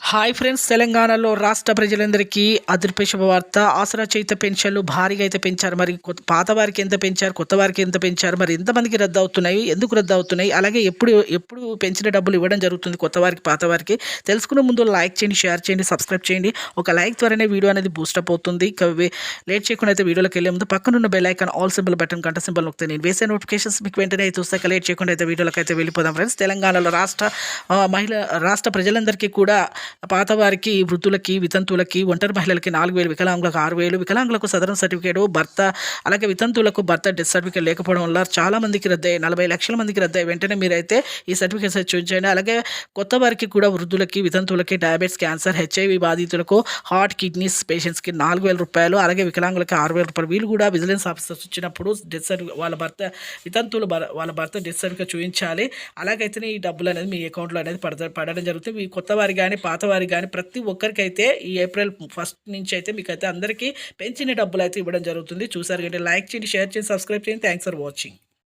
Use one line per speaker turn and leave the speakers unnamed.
Hi friends, తెలంగాణలో రాష్ట్ర ప్రజలందరికీ అదిరిపోయే శుభవార్త. ఆసరా చేయుత పెన్షన్లు భారీగా అయితే పెంచారు. మరి పాత వారికి ఎంత పెంచారు, కొత్త వారికి ఎంత పెంచారు, మరి ఎంతమందికి రద్దు అవుతున్నాయి, ఎందుకు రద్దు అవుతున్నాయి, అలాగే ఎప్పుడు ఎప్పుడు పెంచిన డబ్బులు ఇవ్వడం జరుగుతుంది కొత్త వారికి, పాత వారికి తెలుసుకునే ముందు లైక్ చేయండి, షేర్ చేయండి, సబ్స్క్రైబ్ చేయండి. ఒక లైక్ ద్వారానే వీడియో అనేది బూస్టప్ అవుతుంది. లేట్ చేయకుండా అయితే వీడియోలోకి వెళ్ళే ముందు పక్కనున్న bell icon all symbol button గంట సింబల్ నొక్కితే నేను వేసే నోటిఫికేషన్స్ మీకు వెంటనే అయితే వస్తాయి. లేట్ చేయకుండా అయితే వీడియోలోకి అయితే వెళ్ళిపోదాం ఫ్రెండ్స్. తెలంగాణలో రాష్ట్ర ప్రజలందరికీ కూడా పాతవారికి, వృద్ధులకి, వితంతువులకి, ఒంటరి మహిళలకి 4,000, వికలాంగులకు 6,000, వికలాంగులకు సదరన్ సర్టిఫికేట్, భర్త అలాగే వితంతువులకు భర్త డెత్ సర్టిఫికేట్ లేకపోవడం వల్ల చాలా మందికి రద్దయ్యాయి. 40 లక్షల మందికి రద్దయ్యాయి. వెంటనే మీరైతే ఈ సర్టిఫికేట్స్ చూపించండి. అలాగే కొత్త వారికి కూడా, వృద్ధులకి, వితంతువులకి, డయాబెటిస్, క్యాన్సర్, హెచ్ఐవి బాధితులకు, హార్ట్, కిడ్నీస్ పేషెంట్స్కి 4,000 రూపాయలు, అలాగే వికలాంగులకి 6,000 రూపాయలు. వీళ్ళు కూడా విజిలెన్స్ ఆఫీసర్స్ వచ్చినప్పుడు డెత్ సర్టిఫికేట్ వాళ్ళ భర్త డెత్ సర్టిఫికేట్ చూపించాలి. అలాగైతేనే ఈ డబ్బులు అనేది మీ అకౌంట్లో అనేది పడడం జరుగుతుంది. ఈ కొత్త వారికి కానీ, పాత వారికి కానీ ప్రతి ఒక్కరికైతే ఈ ఏప్రిల్ 1 నుంచి అయితే మీకైతే అందరికీ పెంచిన డబ్బులు అయితే ఇవ్వడం జరుగుతుంది. చూసారు కంటే లైక్ చేయండి, షేర్ చేయండి, సబ్స్క్రైబ్ చేయండి. Thanks for watching.